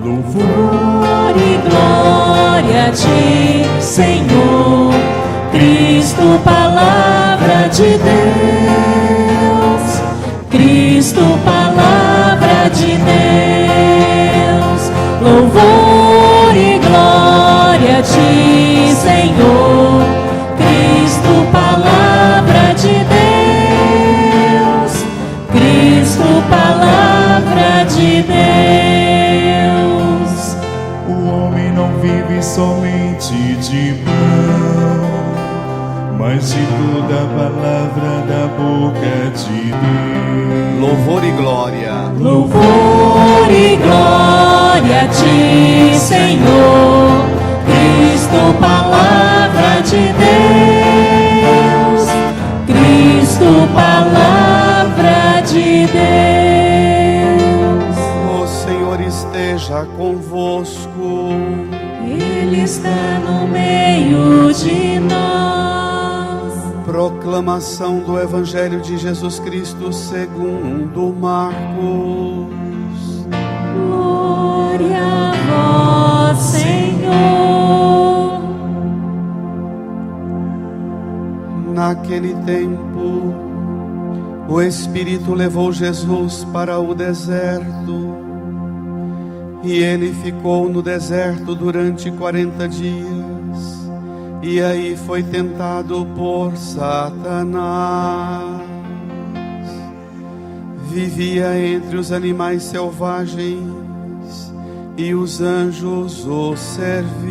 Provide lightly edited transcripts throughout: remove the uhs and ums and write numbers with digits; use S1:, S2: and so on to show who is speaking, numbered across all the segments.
S1: Louvor e glória a ti, Senhor, Cristo, palavra de Deus, Cristo, palavra de Deus. Louvor e glória a ti, Senhor, Cristo, palavra de Deus, Cristo, palavra de Deus.
S2: O homem não vive somente de pão, mas de toda a palavra da boca de Deus.
S3: Louvor e glória.
S1: Louvor e glória a ti, Senhor, Cristo, palavra de Deus, Cristo, palavra de Deus.
S3: O Senhor esteja convosco.
S1: Ele está no meio de nós.
S3: Proclamação do Evangelho de Jesus Cristo segundo Marcos.
S1: Glória a vós, Senhor.
S3: Naquele tempo, o Espírito levou Jesus para o deserto, e ele ficou no deserto durante 40 dias, e aí foi tentado por Satanás. Vivia entre os animais selvagens, e os anjos o serviam.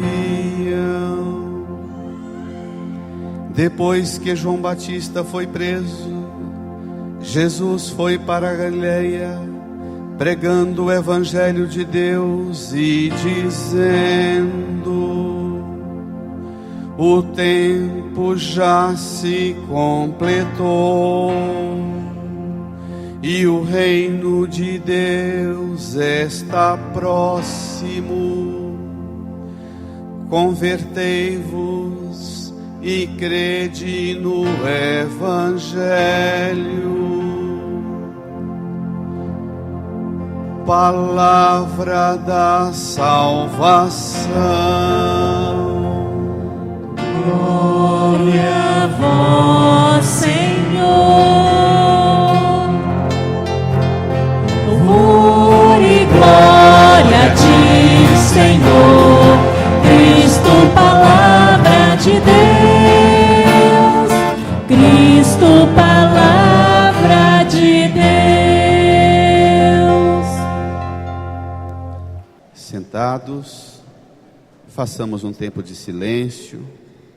S3: Depois que João Batista foi preso, Jesus foi para a Galileia, pregando o Evangelho de Deus e dizendo: o tempo já se completou, e o reino de Deus está próximo. Convertei-vos e crede no Evangelho. Palavra da salvação.
S1: Glória a vós, Senhor. Louvor e glória a ti, Senhor, Cristo, palavra de Deus, Cristo, palavra de Deus.
S3: Sentados, façamos um tempo de silêncio,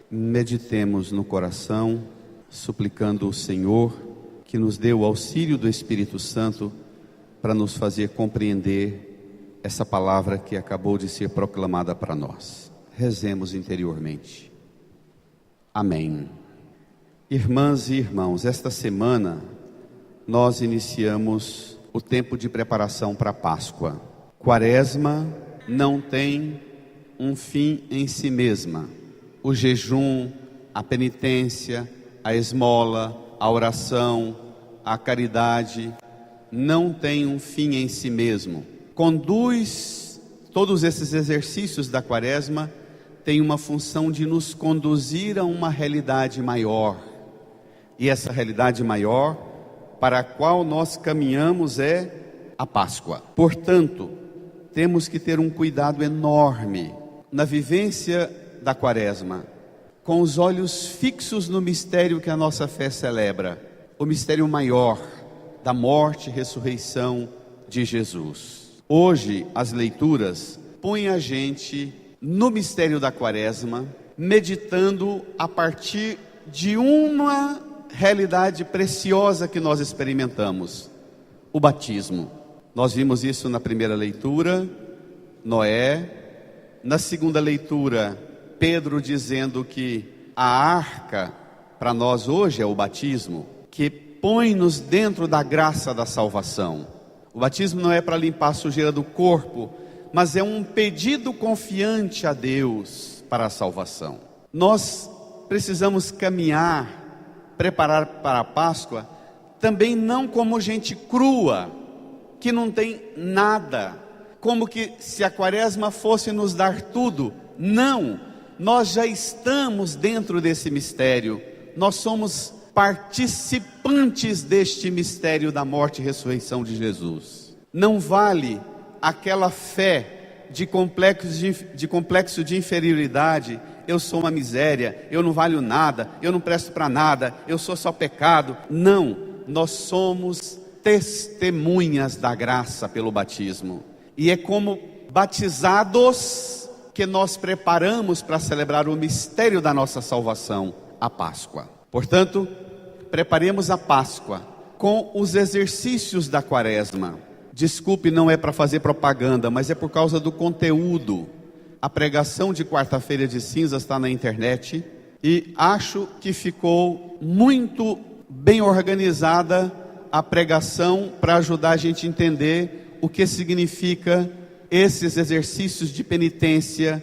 S3: meditemos no coração, suplicando ao Senhor que nos dê o auxílio do Espírito Santo para nos fazer compreender essa palavra que acabou de ser proclamada para nós. Rezemos interiormente. Amém. Irmãs e irmãos, esta semana nós iniciamos o tempo de preparação para a Páscoa. Quaresma não tem um fim em si mesma. O jejum, a penitência, a esmola, a oração, a caridade não tem um fim em si mesmo. Conduz todos esses exercícios da Quaresma, tem uma função de nos conduzir a uma realidade maior. E essa realidade maior para a qual nós caminhamos é a Páscoa. Portanto, temos que ter um cuidado enorme na vivência da Quaresma, com os olhos fixos no mistério que a nossa fé celebra, o mistério maior da morte e ressurreição de Jesus. Hoje as leituras põem a gente no mistério da Quaresma, meditando a partir de uma realidade preciosa que nós experimentamos: o batismo. Nós vimos isso na primeira leitura, Noé. Na segunda leitura, Pedro dizendo que a arca para nós hoje é o batismo, que põe-nos dentro da graça da salvação. O batismo não é para limpar a sujeira do corpo, mas é um pedido confiante a Deus para a salvação. Nós precisamos caminhar, preparar para a Páscoa, também não como gente crua, que não tem nada, como que se a quaresma fosse nos dar tudo. Não, nós já estamos dentro desse mistério, nós somos participantes deste mistério da morte e ressurreição de Jesus. Não vale aquela fé de complexo de inferioridade. Eu sou uma miséria, eu não valho nada, eu não presto para nada, eu sou só pecado. Não, nós somos testemunhas da graça pelo batismo. E é como batizados que nós preparamos para celebrar o mistério da nossa salvação, a Páscoa. Portanto, preparemos a Páscoa com os exercícios da quaresma. Desculpe, não é para fazer propaganda, mas é por causa do conteúdo. A pregação de quarta-feira de cinzas está na internet e acho que ficou muito bem organizada a pregação para ajudar a gente a entender o que significa esses exercícios de penitência,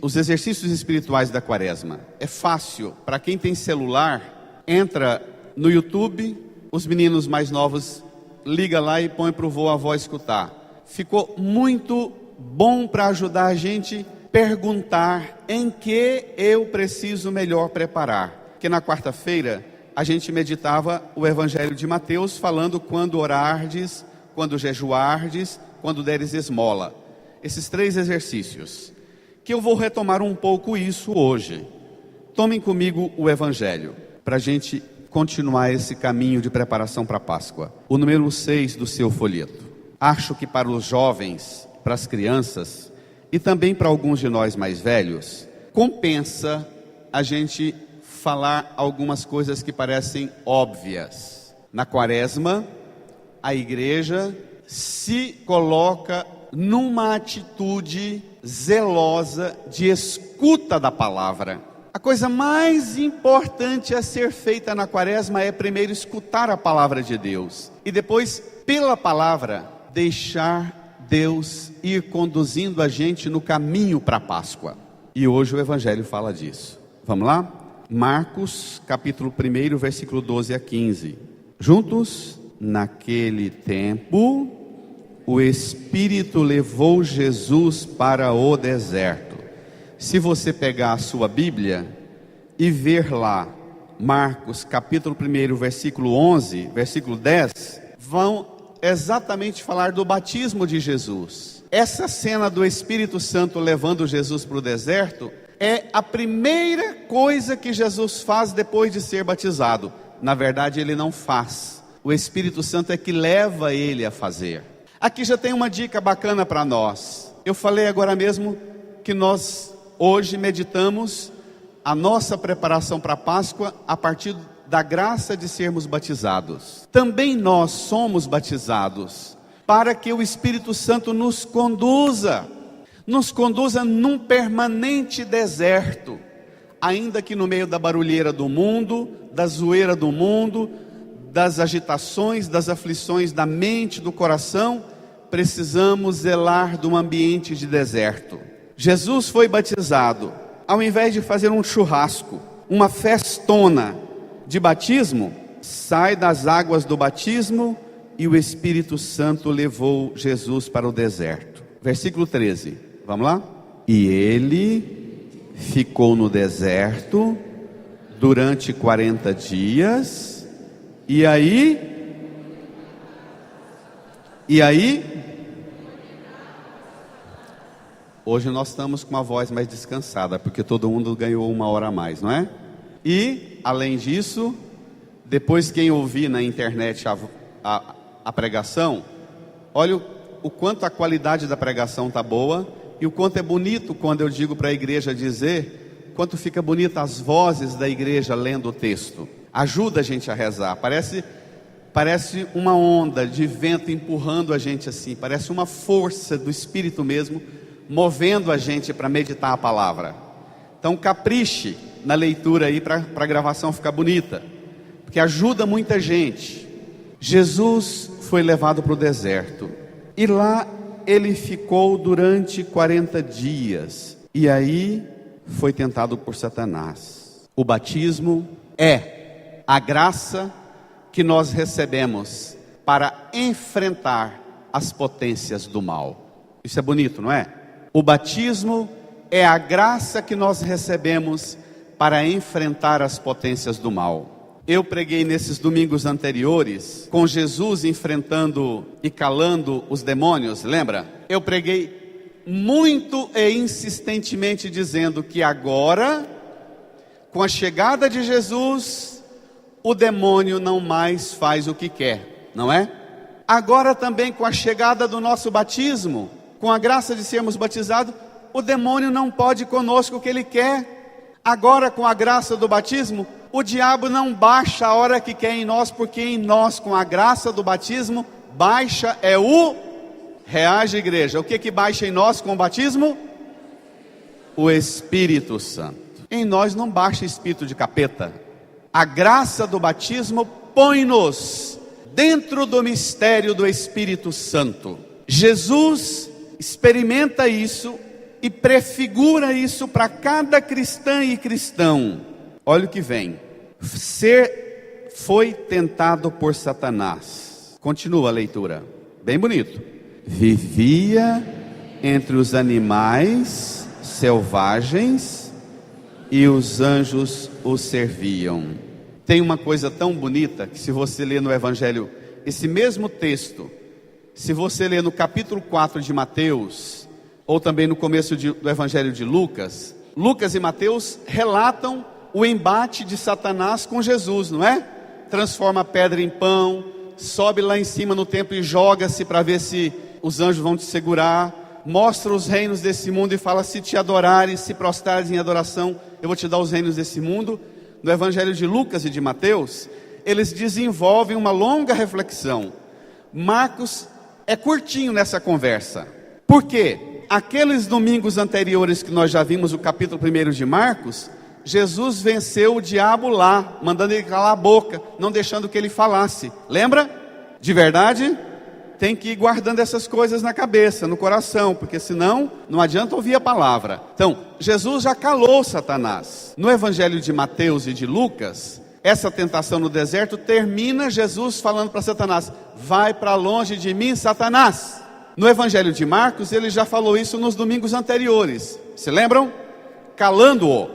S3: os exercícios espirituais da quaresma. É fácil, para quem tem celular, entra no YouTube, os meninos mais novos liga lá e põe para o vô avó escutar. Ficou muito bom para ajudar a gente a perguntar em que eu preciso melhor preparar. Porque na quarta-feira a gente meditava o Evangelho de Mateus, falando quando orardes, quando jejuardes, quando deres esmola. Esses 3 exercícios, que eu vou retomar um pouco isso hoje. Tomem comigo o Evangelho, para a gente continuar esse caminho de preparação para a Páscoa. O número 6 do seu folheto. Acho que para os jovens, para as crianças e também para alguns de nós mais velhos, compensa a gente falar algumas coisas que parecem óbvias. Na quaresma, a igreja se coloca numa atitude zelosa de escuta da palavra. A coisa mais importante a ser feita na quaresma é primeiro escutar a palavra de Deus e depois, pela palavra, deixar Deus ir conduzindo a gente no caminho para a Páscoa. E hoje o Evangelho fala disso. Vamos lá? Marcos, capítulo 1, versículo 12 a 15. Juntos? Naquele tempo, o Espírito levou Jesus para o deserto. Se você pegar a sua Bíblia e ver lá, Marcos, capítulo 1, versículo 11, versículo 10, vão exatamente falar do batismo de Jesus. Essa cena do Espírito Santo levando Jesus para o deserto é a primeira coisa que Jesus faz depois de ser batizado. Na verdade, ele não faz. O Espírito Santo é que leva ele a fazer. Aqui já tem uma dica bacana para nós. Eu falei agora mesmo que nós hoje meditamos a nossa preparação para a Páscoa a partir da graça de sermos batizados. Também nós somos batizados para que o Espírito Santo nos conduza num permanente deserto, ainda que no meio da barulheira do mundo, da zoeira do mundo, das agitações, das aflições da mente, do coração, precisamos zelar de um ambiente de deserto. Jesus foi batizado, ao invés de fazer um churrasco, uma festona de batismo, sai das águas do batismo e o Espírito Santo levou Jesus para o deserto. Versículo 13, vamos lá? E ele ficou no deserto durante 40 dias, e aí, hoje nós estamos com uma voz mais descansada, porque todo mundo ganhou 1 hora a mais, não é? E, além disso, depois quem ouvir na internet a pregação, olha o quanto a qualidade da pregação está boa, e o quanto é bonito quando eu digo para a igreja dizer, quanto fica bonita as vozes da igreja lendo o texto. Ajuda a gente a rezar, parece uma onda de vento empurrando a gente assim, parece uma força do Espírito mesmo, movendo a gente para meditar a palavra. Então capriche na leitura aí para a gravação ficar bonita, porque ajuda muita gente. Jesus foi levado para o deserto, e lá ele ficou durante 40 dias, e aí foi tentado por Satanás. O batismo é a graça que nós recebemos para enfrentar as potências do mal. Isso é bonito, não é? O batismo é a graça que nós recebemos para enfrentar as potências do mal. Eu preguei nesses domingos anteriores, com Jesus enfrentando e calando os demônios, lembra? Eu preguei muito e insistentemente dizendo que agora, com a chegada de Jesus, o demônio não mais faz o que quer, não é? Agora também com a chegada do nosso batismo, com a graça de sermos batizados, o demônio não pode conosco o que ele quer. Agora com a graça do batismo, o diabo não baixa a hora que quer em nós, porque em nós, com a graça do batismo, baixa é o... Reage, igreja. O que baixa em nós com o batismo? O Espírito Santo. Em nós não baixa espírito de capeta. A graça do batismo põe-nos dentro do mistério do Espírito Santo. Jesus experimenta isso e prefigura isso para cada cristã e cristão. Olha o que vem. Foi tentado por Satanás. Continua a leitura. Bem bonito. Vivia entre os animais selvagens e os anjos o serviam. Tem uma coisa tão bonita que, se você ler no Evangelho, esse mesmo texto, se você ler no capítulo 4 de Mateus, ou também no começo do Evangelho de Lucas, Lucas e Mateus relatam o embate de Satanás com Jesus, não é? Transforma a pedra em pão, sobe lá em cima no templo e joga-se para ver se os anjos vão te segurar, mostra os reinos desse mundo e fala: se te adorares, se prostrares em adoração, eu vou te dar os reinos desse mundo. No Evangelho de Lucas e de Mateus, eles desenvolvem uma longa reflexão. Marcos é curtinho nessa conversa. Por quê? Aqueles domingos anteriores que nós já vimos, o capítulo 1 de Marcos, Jesus venceu o diabo lá, mandando ele calar a boca, não deixando que ele falasse. Lembra? De verdade? Tem que ir guardando essas coisas na cabeça, no coração, porque senão não adianta ouvir a palavra. Então, Jesus já calou Satanás. No Evangelho de Mateus e de Lucas, essa tentação no deserto termina Jesus falando para Satanás: vai para longe de mim, Satanás. No Evangelho de Marcos, ele já falou isso nos domingos anteriores. Se lembram? Calando-o.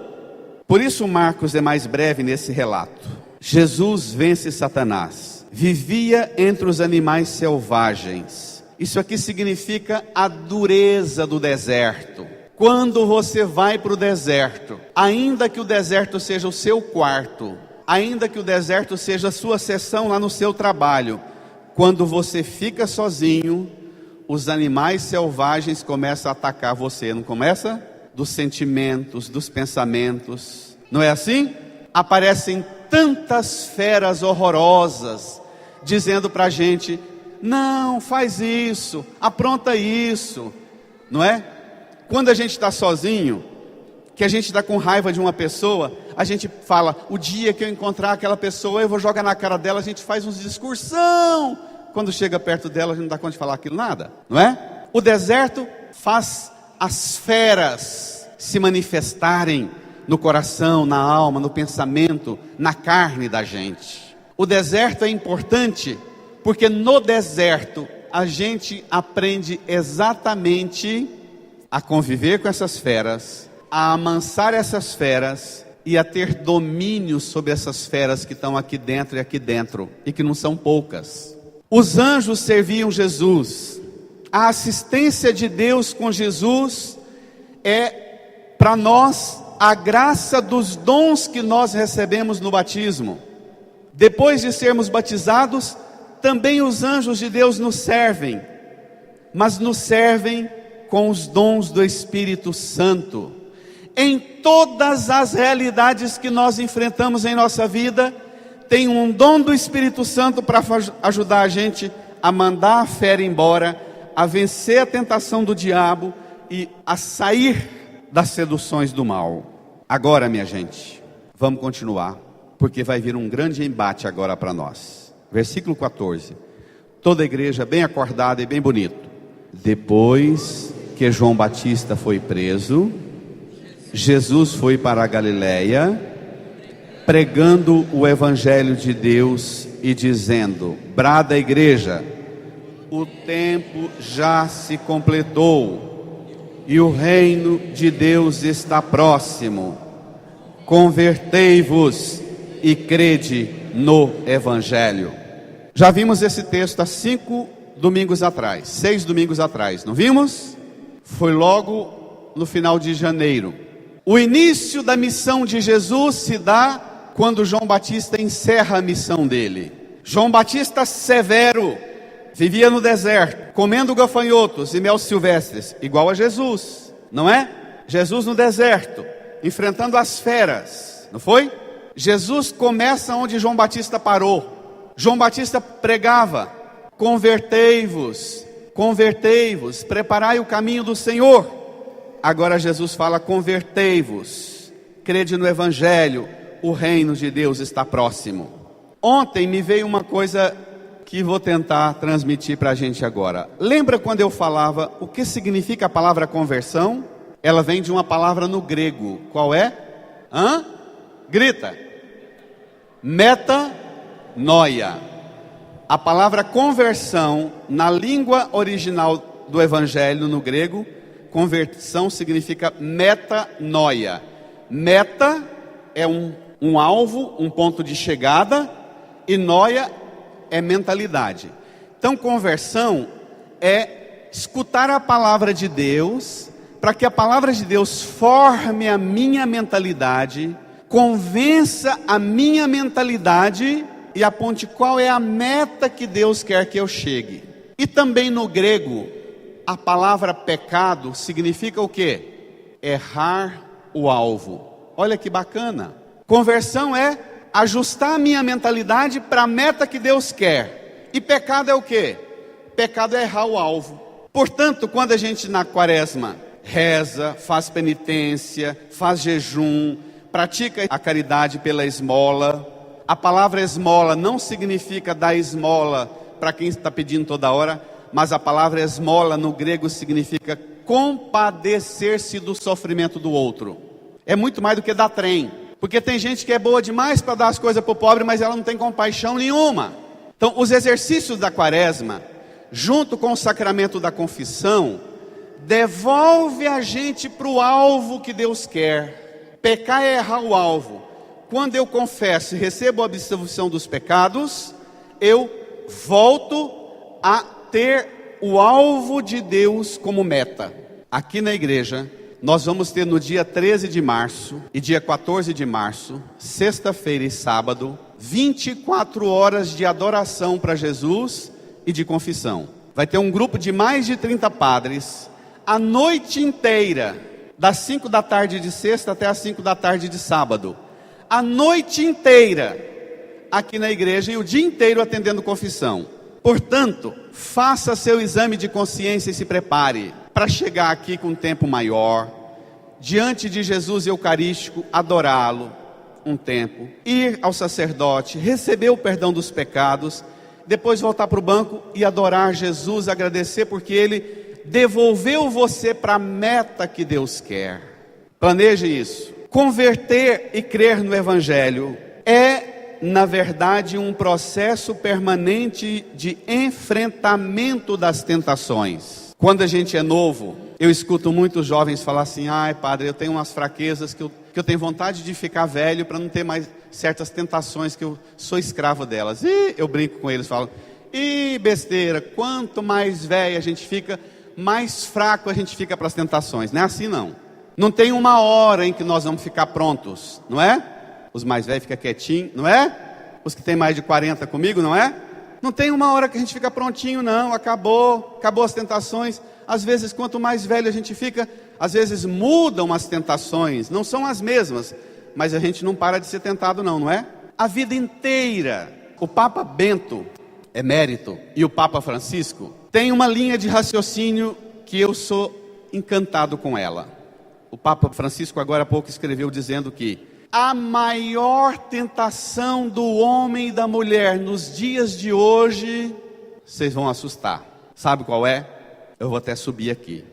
S3: Por isso Marcos é mais breve nesse relato. Jesus vence Satanás. Vivia entre os animais selvagens. Isso aqui significa a dureza do deserto. Quando você vai para o deserto, ainda que o deserto seja o seu quarto, ainda que o deserto seja a sua sessão lá no seu trabalho, quando você fica sozinho, os animais selvagens começam a atacar você, não começa? Dos sentimentos, dos pensamentos, não é assim? Aparecem tantas feras horrorosas, dizendo para a gente: não, faz isso, apronta isso, não é? Quando a gente está sozinho, que a gente está com raiva de uma pessoa, a gente fala: o dia que eu encontrar aquela pessoa, eu vou jogar na cara dela. A gente faz uns discursão. Quando chega perto dela, a gente não dá conta de falar aquilo nada, não é? O deserto faz as feras se manifestarem no coração, na alma, no pensamento, na carne da gente. O deserto é importante porque no deserto a gente aprende exatamente a conviver com essas feras, a amansar essas feras e a ter domínio sobre essas feras que estão aqui dentro e que não são poucas. Os anjos serviam Jesus. A assistência de Deus com Jesus é para nós a graça dos dons que nós recebemos no batismo. Depois de sermos batizados, também os anjos de Deus nos servem, mas nos servem com os dons do Espírito Santo. Em todas as realidades que nós enfrentamos em nossa vida, tem um dom do Espírito Santo para ajudar a gente a mandar a fera embora, a vencer a tentação do diabo e a sair das seduções do mal. Agora, minha gente, vamos continuar, porque vai vir um grande embate agora para nós. Versículo 14. Toda a igreja bem acordada e bem bonito. Depois que João Batista foi preso, Jesus foi para a Galileia, pregando o evangelho de Deus e dizendo: brada a igreja, o tempo já se completou e o reino de Deus está próximo. Convertei-vos e crede no Evangelho. Já vimos esse texto há 6 domingos atrás, não vimos? Foi logo no final de janeiro. O início da missão de Jesus se dá quando João Batista encerra a missão dele. João Batista severo, vivia no deserto, comendo gafanhotos e mel silvestres, igual a Jesus, não é? Jesus no deserto, enfrentando as feras, não foi? Jesus começa onde João Batista parou. João Batista pregava: convertei-vos, convertei-vos, preparai o caminho do Senhor. Agora Jesus fala: convertei-vos, crede no Evangelho, o reino de Deus está próximo. Ontem me veio uma coisa que vou tentar transmitir para a gente agora. Lembra quando eu falava o que significa a palavra conversão? Ela vem de uma palavra no grego. Qual é? Grita. Metanoia. A palavra conversão, na língua original do Evangelho, no grego, conversão significa metanoia. Meta é um alvo, um ponto de chegada, e noia é mentalidade. Então, conversão é escutar a palavra de Deus, para que a palavra de Deus forme a minha mentalidade, convença a minha mentalidade e aponte qual é a meta que Deus quer que eu chegue. E também no grego, a palavra pecado significa o quê? Errar o alvo. Olha que bacana. Conversão é ajustar a minha mentalidade para a meta que Deus quer. E pecado é o quê? Pecado é errar o alvo. Portanto, quando a gente na quaresma reza, faz penitência, faz jejum, pratica a caridade pela esmola. A palavra esmola não significa dar esmola para quem está pedindo toda hora, mas a palavra esmola no grego significa compadecer-se do sofrimento do outro. É muito mais do que dar trem. Porque tem gente que é boa demais para dar as coisas para o pobre, mas ela não tem compaixão nenhuma. Então, os exercícios da quaresma, junto com o sacramento da confissão, devolve a gente para o alvo que Deus quer. Pecar é errar o alvo. Quando eu confesso e recebo a absolvição dos pecados, eu volto a ter o alvo de Deus como meta. Aqui na igreja, nós vamos ter no dia 13 de março e dia 14 de março, sexta-feira e sábado, 24 horas de adoração para Jesus e de confissão. Vai ter um grupo de mais de 30 padres, a noite inteira, das 5 da tarde de sexta até as 5 da tarde de sábado. A noite inteira, aqui na igreja, e o dia inteiro atendendo confissão. Portanto, faça seu exame de consciência e se prepare para chegar aqui com um tempo maior, diante de Jesus Eucarístico, adorá-lo um tempo, ir ao sacerdote, receber o perdão dos pecados, depois voltar para o banco e adorar Jesus, agradecer porque Ele devolveu você para a meta que Deus quer. Planeje isso. Converter e crer no Evangelho é, na verdade, um processo permanente de enfrentamento das tentações. Quando a gente é novo, eu escuto muitos jovens falar assim: ai padre, eu tenho umas fraquezas que eu tenho vontade de ficar velho para não ter mais certas tentações, que eu sou escravo delas. E eu brinco com eles, falo: e besteira, quanto mais velho a gente fica, mais fraco a gente fica para as tentações. Não é assim não. Não tem uma hora em que nós vamos ficar prontos, não é? Os mais velhos ficam quietinhos, não é? Os que têm mais de 40 comigo, não é? Não tem uma hora que a gente fica prontinho, não. Acabou as tentações. Às vezes, quanto mais velho a gente fica, às vezes mudam as tentações. Não são as mesmas, mas a gente não para de ser tentado não é? A vida inteira. O Papa Bento, emérito, e o Papa Francisco, tem uma linha de raciocínio que eu sou encantado com ela. O Papa Francisco agora há pouco escreveu dizendo que a maior tentação do homem e da mulher nos dias de hoje, vocês vão assustar. Sabe qual é? Eu vou até subir aqui.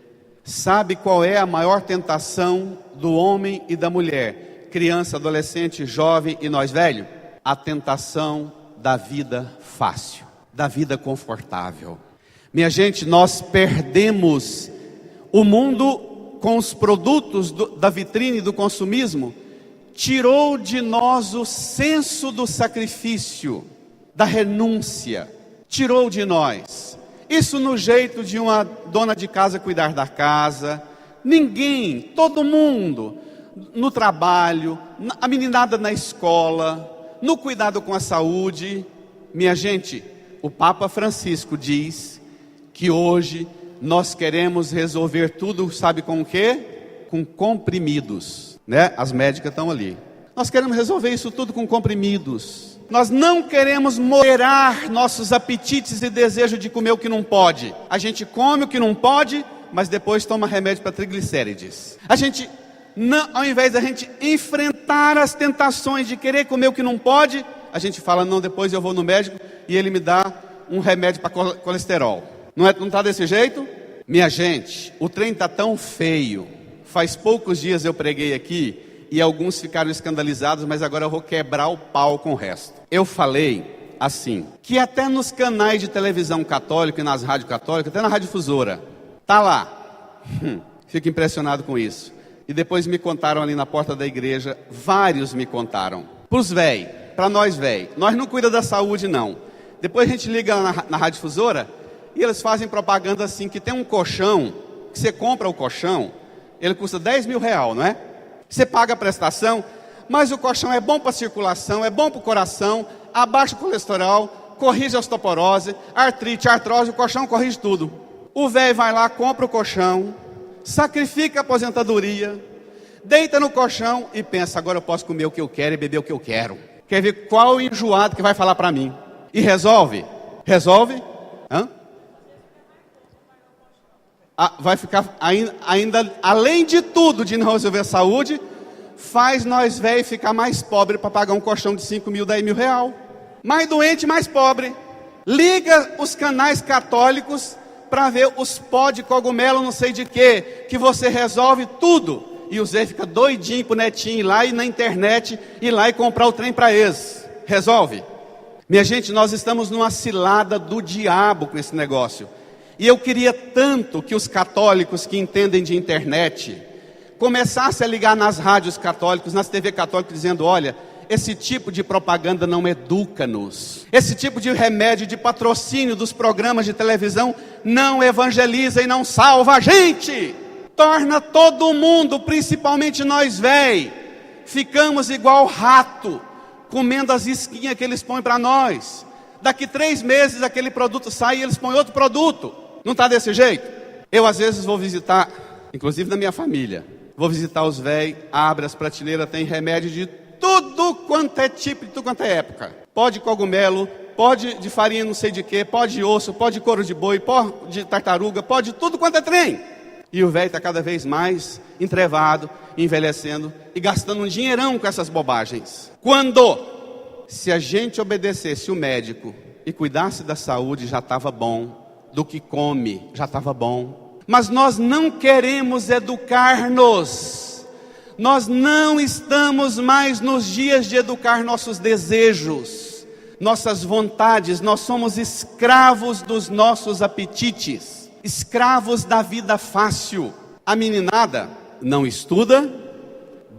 S3: Sabe qual é a maior tentação do homem e da mulher? Criança, adolescente, jovem e nós velho? A tentação da vida fácil, da vida confortável. Minha gente, nós perdemos o mundo com os produtos da vitrine do consumismo, tirou de nós o senso do sacrifício, da renúncia, tirou de nós. Isso no jeito de uma dona de casa cuidar da casa, ninguém, todo mundo, no trabalho, a meninada na escola, no cuidado com a saúde. Minha gente, o Papa Francisco diz que hoje nós queremos resolver tudo, sabe com o quê? Com comprimidos, né? As médicas estão ali. Nós queremos resolver isso tudo com comprimidos. Nós não queremos moderar nossos apetites e desejo de comer o que não pode. A gente come o que não pode, mas depois toma remédio para triglicérides. A gente, não, ao invés da gente enfrentar as tentações de querer comer o que não pode, a gente fala, não, depois eu vou no médico e ele me dá um remédio para colesterol. Não está desse jeito? Minha gente, o trem está tão feio. Faz poucos dias eu preguei aqui e alguns ficaram escandalizados, mas agora eu vou quebrar o pau com o resto. Eu falei assim, que até nos canais de televisão católica e nas rádios católicas, até na radiodifusora, tá lá. Fico impressionado com isso. E depois me contaram ali na porta da igreja, vários me contaram. Pros véi, para nós véi, nós não cuida da saúde não. Depois a gente liga na radiodifusora e eles fazem propaganda assim, que tem um colchão, que você compra o colchão, ele custa 10 mil reais, não é? Você paga a prestação, mas o colchão é bom para a circulação, é bom para o coração, abaixa o colesterol, corrige a osteoporose, artrite, artrose, o colchão corrige tudo. O velho vai lá, compra o colchão, sacrifica a aposentadoria, deita no colchão e pensa, agora eu posso comer o que eu quero e beber o que eu quero. Quer ver qual enjoado que vai falar para mim? E resolve? Resolve? Hã? Vai ficar ainda, além de tudo, de não resolver a saúde, faz nós velhos ficar mais pobres para pagar um colchão de 5 mil, 10 mil real. Mais doente, mais pobre. Liga os canais católicos para ver os pó de cogumelo, não sei de quê, que você resolve tudo. E o Zé fica doidinho pro netinho ir lá e na internet ir lá e comprar o trem para eles. Resolve? Minha gente, nós estamos numa cilada do diabo com esse negócio. E eu queria tanto que os católicos que entendem de internet começassem a ligar nas rádios católicas, nas TV católicas, dizendo, olha, esse tipo de propaganda não educa-nos. Esse tipo de remédio, de patrocínio dos programas de televisão não evangeliza e não salva a gente. Torna todo mundo, principalmente nós véi, ficamos igual rato, comendo as isquinhas que eles põem para nós. Daqui 3 meses aquele produto sai e eles põem outro produto. Não está desse jeito? Eu às vezes vou visitar, inclusive na minha família, vou visitar os velhos, abre as prateleiras, tem remédio de tudo quanto é tipo, de tudo quanto é época. Pó de cogumelo, pó de farinha não sei de quê, pó de osso, pó de couro de boi, pó de tartaruga, pó de tudo quanto é trem. E o velho está cada vez mais entrevado, envelhecendo e gastando um dinheirão com essas bobagens. Quando, se a gente obedecesse o médico e cuidasse da saúde, já estava bom. Do que come, já estava bom. Mas nós não queremos educar-nos. Nós não estamos mais nos dias de educar nossos desejos, nossas vontades. Nós somos escravos dos nossos apetites, escravos da vida fácil. A meninada não estuda,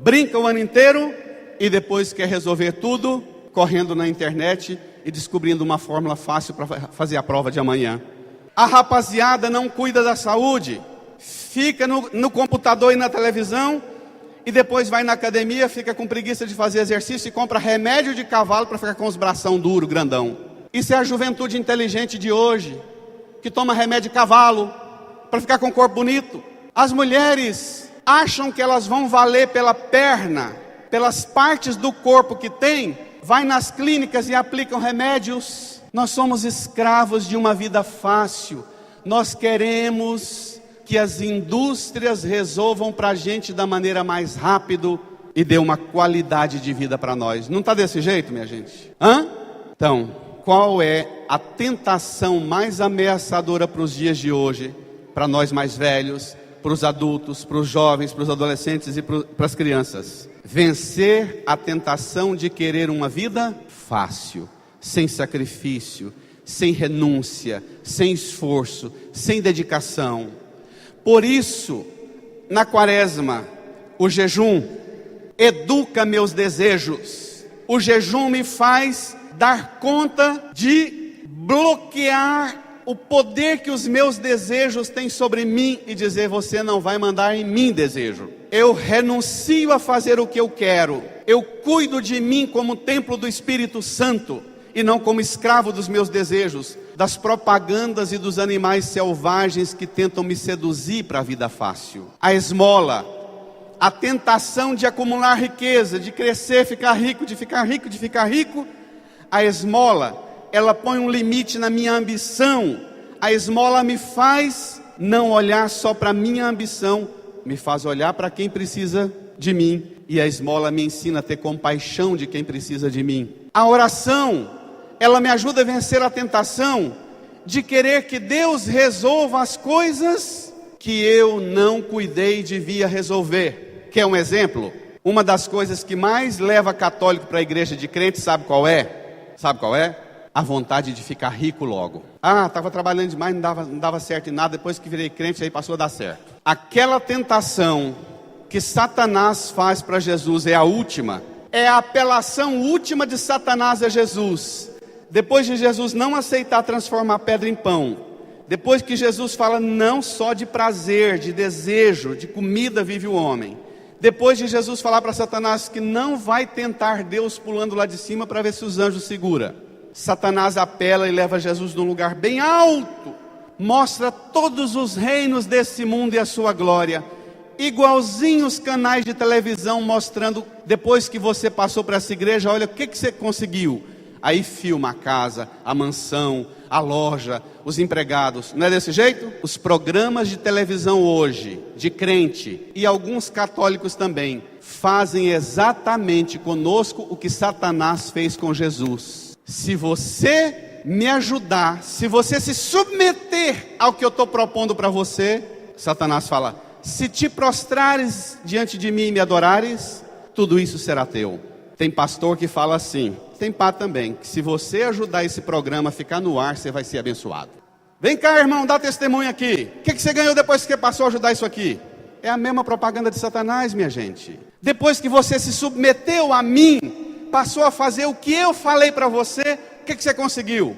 S3: brinca o ano inteiro e depois quer resolver tudo correndo na internet e descobrindo uma fórmula fácil para fazer a prova de amanhã. A rapaziada não cuida da saúde, fica no computador e na televisão, e depois vai na academia, fica com preguiça de fazer exercício e compra remédio de cavalo para ficar com os bração duro, grandão. Isso é a juventude inteligente de hoje, que toma remédio de cavalo para ficar com o corpo bonito. As mulheres acham que elas vão valer pela perna, pelas partes do corpo que tem, vai nas clínicas e aplicam remédios. Nós somos escravos de uma vida fácil. Nós queremos que as indústrias resolvam para a gente da maneira mais rápida e dê uma qualidade de vida para nós. Não está desse jeito, minha gente? Então, qual é a tentação mais ameaçadora para os dias de hoje, para nós mais velhos, para os adultos, para os jovens, para os adolescentes e para as crianças? Vencer a tentação de querer uma vida fácil, sem sacrifício, sem renúncia, sem esforço, sem dedicação. Por isso, na quaresma, o jejum educa meus desejos. O jejum me faz dar conta de bloquear o poder que os meus desejos têm sobre mim e dizer: você não vai mandar em mim desejo. Eu renuncio a fazer o que eu quero. Eu cuido de mim como templo do Espírito Santo e não como escravo dos meus desejos, das propagandas e dos animais selvagens que tentam me seduzir para a vida fácil. A esmola, a tentação de acumular riqueza, de crescer, ficar rico, de ficar rico, de ficar rico. A esmola, ela põe um limite na minha ambição. A esmola me faz não olhar só para a minha ambição, me faz olhar para quem precisa de mim. E a esmola me ensina a ter compaixão de quem precisa de mim. A oração, ela me ajuda a vencer a tentação de querer que Deus resolva as coisas que eu não cuidei e devia resolver. Quer um exemplo? Uma das coisas que mais leva católico para a igreja de crente, sabe qual é? Sabe qual é? A vontade de ficar rico logo. Estava trabalhando demais, não dava certo em nada, depois que virei crente, aí passou a dar certo. Aquela tentação que Satanás faz para Jesus é a última. É a apelação última de Satanás a Jesus. Depois de Jesus não aceitar transformar pedra em pão, depois que Jesus fala não só de prazer, de desejo, de comida vive o homem, depois de Jesus falar para Satanás que não vai tentar Deus pulando lá de cima para ver se os anjos seguram, Satanás apela e leva Jesus num lugar bem alto, mostra todos os reinos desse mundo e a sua glória, igualzinho os canais de televisão mostrando, depois que você passou para essa igreja, olha o que você conseguiu. Aí filma a casa, a mansão, a loja, os empregados. Não é desse jeito? Os programas de televisão hoje, de crente, e alguns católicos também, fazem exatamente conosco o que Satanás fez com Jesus. Se você me ajudar, se você se submeter ao que eu estou propondo para você, Satanás fala: se te prostrares diante de mim e me adorares, tudo isso será teu. Tem pastor que fala assim, tem padre também, que se você ajudar esse programa a ficar no ar, você vai ser abençoado. Vem cá, irmão, dá testemunho aqui. O que você ganhou depois que passou a ajudar isso aqui? É a mesma propaganda de Satanás, minha gente. Depois que você se submeteu a mim, passou a fazer o que eu falei para você, o que você conseguiu?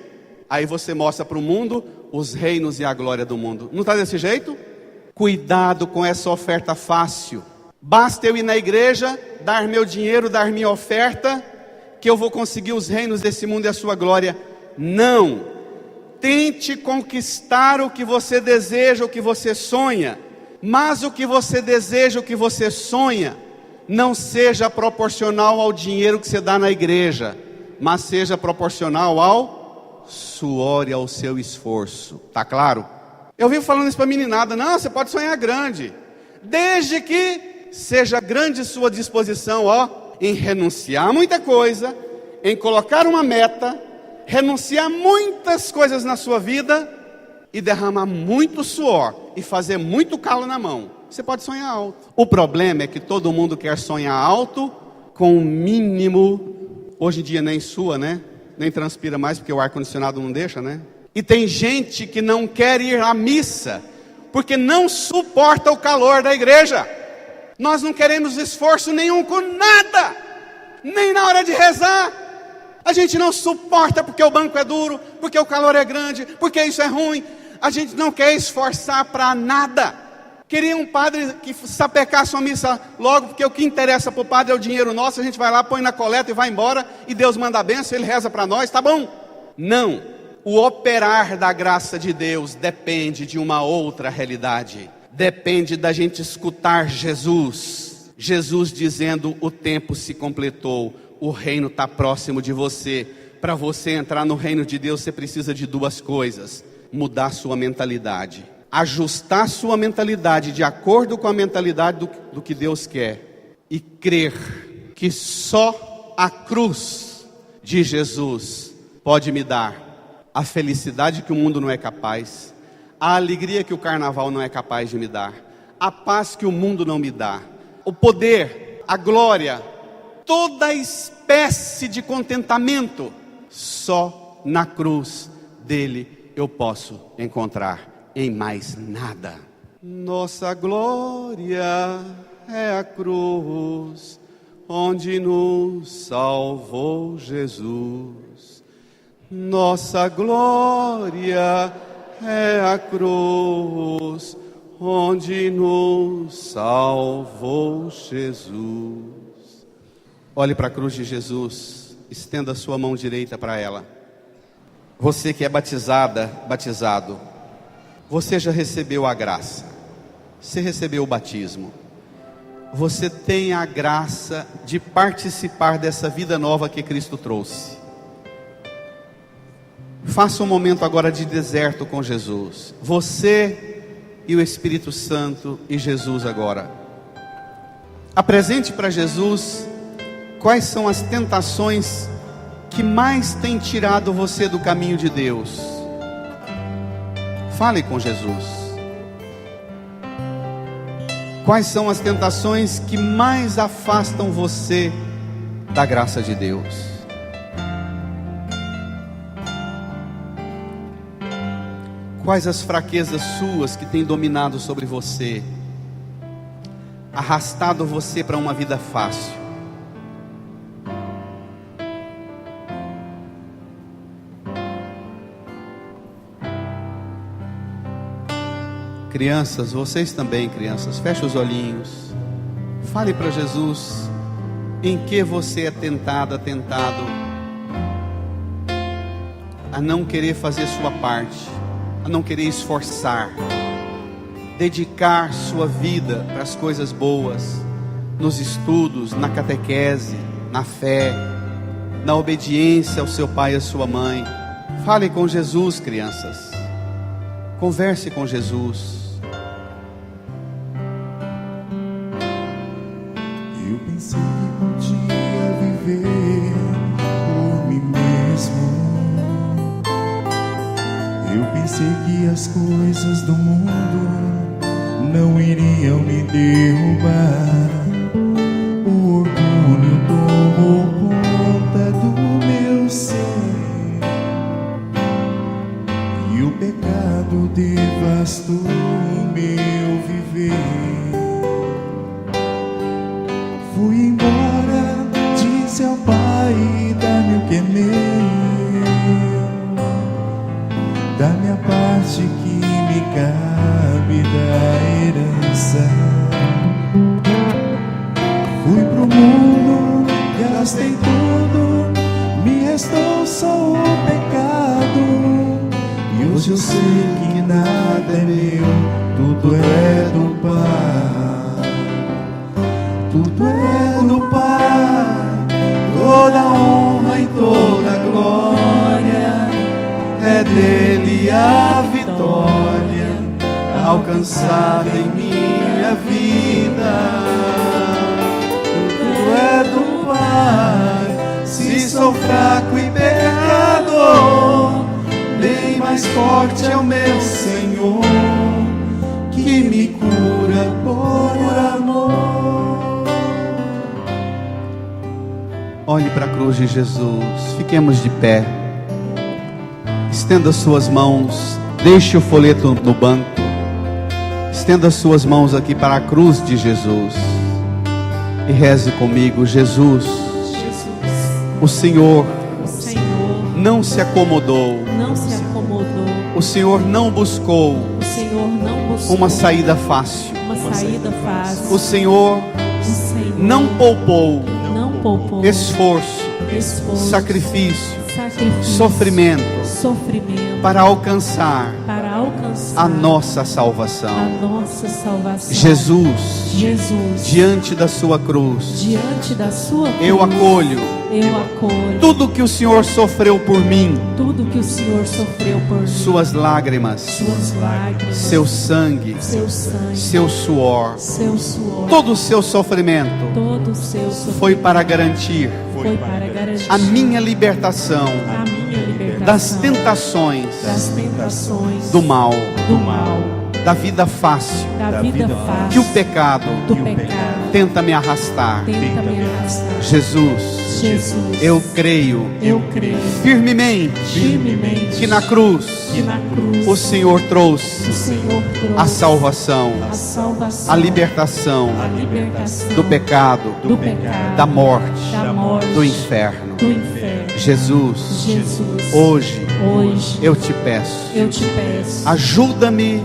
S3: Aí você mostra para o mundo os reinos e a glória do mundo. Não está desse jeito? Cuidado com essa oferta fácil. Basta eu ir na igreja, dar meu dinheiro, dar minha oferta, que eu vou conseguir os reinos desse mundo e a sua glória. Não. Tente conquistar o que você deseja, o que você sonha. Mas o que você deseja, o que você sonha, não seja proporcional ao dinheiro que você dá na igreja, mas seja proporcional ao suor e ao seu esforço. Tá claro? Eu vivo falando isso para a meninada. Não, você pode sonhar grande, desde que seja grande sua disposição, em renunciar a muita coisa, em colocar uma meta, renunciar a muitas coisas na sua vida e derramar muito suor e fazer muito calo na mão. Você pode sonhar alto. O problema é que todo mundo quer sonhar alto com o mínimo. Hoje em dia nem sua, né? Nem transpira mais porque o ar-condicionado não deixa, né? E tem gente que não quer ir à missa porque não suporta o calor da igreja. Nós não queremos esforço nenhum com nada, nem na hora de rezar. A gente não suporta porque o banco é duro, porque o calor é grande, porque isso é ruim. A gente não quer esforçar para nada. Queria um padre que sapecasse uma missa logo, porque o que interessa para o padre é o dinheiro nosso. A gente vai lá, põe na coleta e vai embora, e Deus manda a bênção, Ele reza para nós, tá bom? Não, o operar da graça de Deus depende de uma outra realidade. Depende da gente escutar Jesus. Jesus dizendo: o tempo se completou, o reino está próximo de você. Para você entrar no reino de Deus, você precisa de duas coisas: mudar sua mentalidade, ajustar sua mentalidade de acordo com a mentalidade do que Deus quer, e crer que só a cruz de Jesus pode me dar a felicidade que o mundo não é capaz, a alegria que o carnaval não é capaz de me dar, a paz que o mundo não me dá, o poder, a glória, toda espécie de contentamento. Só na cruz dele eu posso encontrar em mais nada. Nossa glória é a cruz, onde nos salvou Jesus. Nossa glória é a cruz, onde nos salvou Jesus. Olhe para a cruz de Jesus, estenda a sua mão direita para ela. Você que é batizada, batizado, você já recebeu a graça, você recebeu o batismo, você tem a graça de participar dessa vida nova que Cristo trouxe. Faça um momento agora de deserto com Jesus, você e o Espírito Santo e Jesus agora. Apresente para Jesus quais são as tentações que mais têm tirado você do caminho de Deus. Fale com Jesus. Quais são as tentações que mais afastam você da graça de Deus? Quais as fraquezas suas que têm dominado sobre você, arrastado você para uma vida fácil? Crianças, vocês também, crianças, feche os olhinhos. Fale para Jesus em que você é tentado a não querer fazer sua parte, a não querer esforçar, dedicar sua vida para as coisas boas, nos estudos, na catequese, na fé, na obediência ao seu pai e à sua mãe. Fale com Jesus, crianças. Converse com Jesus.
S2: Eu pensei que podia viver por mim mesmo. Eu pensei que as coisas do mundo não iriam me derrubar. O orgulho tomou conta do meu ser e o pecado devastou o meu viver. Fui embora, disse ao Pai, dá-me o que é meu, dá-me a parte que me cabe da herança. Fui pro mundo, gastei tudo, me restou só o pecado. E hoje eu sei que nada é meu, tudo é do Pai. Tudo é do Pai, toda honra e toda glória, é dele a vitória alcançada em minha vida. Tudo é do Pai, se sou fraco e pecador, bem mais forte é o meu Senhor, que me cura por amor.
S3: Olhe para a cruz de Jesus, fiquemos de pé, estenda suas mãos, deixe o folheto no banco, estenda suas mãos aqui para a cruz de Jesus e reze comigo. Jesus, o Senhor não se acomodou, o Senhor não buscou uma saída fácil, o Senhor não poupou esforço, sacrifício, sofrimento para alcançar a nossa salvação. Jesus, diante da sua cruz, eu acolho tudo que o Senhor sofreu por mim, suas lágrimas, seu sangue, seu suor, todo o seu sofrimento foi para garantir a minha libertação das tentações do mal, da vida fácil,
S1: da vida fácil,
S3: que o pecado
S1: do pecado
S3: tenta me arrastar.
S1: tenta me arrastar.
S3: Jesus, eu creio firmemente que na cruz o Senhor trouxe a salvação, a libertação do pecado, da morte, do inferno. Jesus, hoje eu te peço, ajuda-me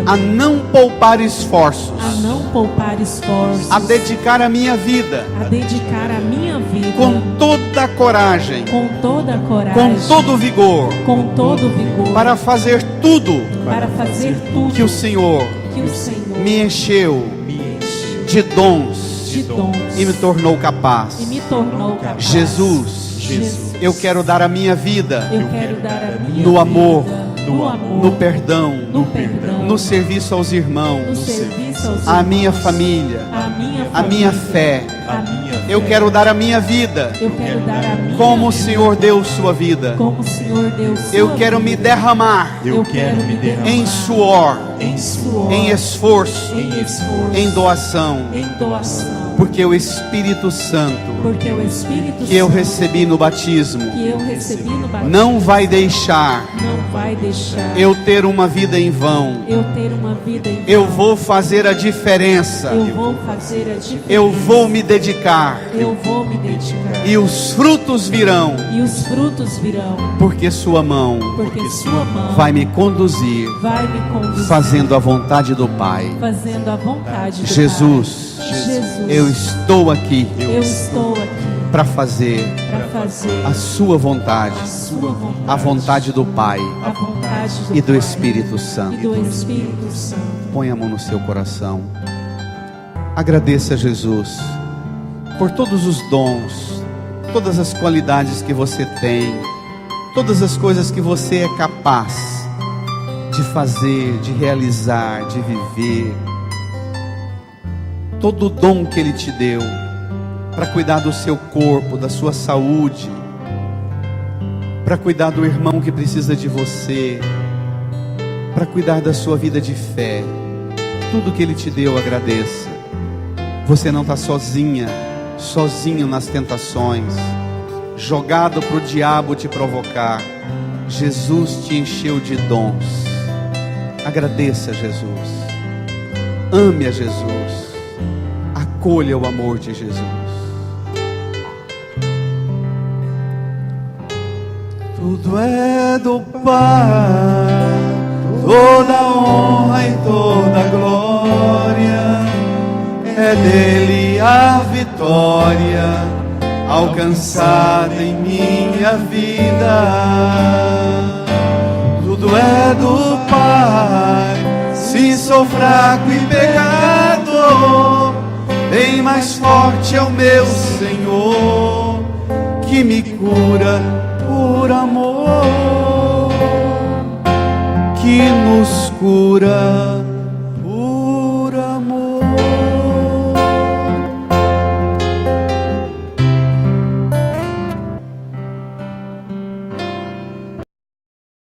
S3: a não poupar esforços, a dedicar a minha vida com toda coragem, com todo vigor, para fazer tudo que o Senhor me encheu de dons e me tornou capaz. Jesus, eu quero dar a minha vida no amor, no perdão, no serviço aos irmãos, à minha família, à minha fé. Eu quero dar a minha vida como o Senhor deu sua vida. Eu quero me derramar em suor, em esforço, em doação, porque o Espírito Santo que eu recebi no batismo não vai deixar eu ter uma vida em vão. Eu vou fazer a diferença. Eu vou me dedicar. E os frutos virão. Porque sua mão vai me conduzir fazendo a vontade do Pai. Jesus, eu estou aqui para fazer a sua vontade, a vontade do Pai e do Espírito Santo. Põe a mão no seu coração. Agradeça a Jesus por todos os dons, todas as qualidades que você tem, todas as coisas que você é capaz de fazer, de realizar, de viver. Todo o dom que Ele te deu para cuidar do seu corpo, da sua saúde, para cuidar do irmão que precisa de você, para cuidar da sua vida de fé. Tudo que Ele te deu, agradeça. Você não está sozinha, sozinho nas tentações, jogado para o diabo te provocar. Jesus te encheu de dons. Agradeça a Jesus, ame a Jesus, acolha o amor de Jesus.
S2: Tudo é do Pai, toda honra e toda glória, é dele a vitória alcançada em minha vida. Tudo é do Pai, se sou fraco e pecador, bem mais forte é o meu Senhor, que me cura por amor, que nos cura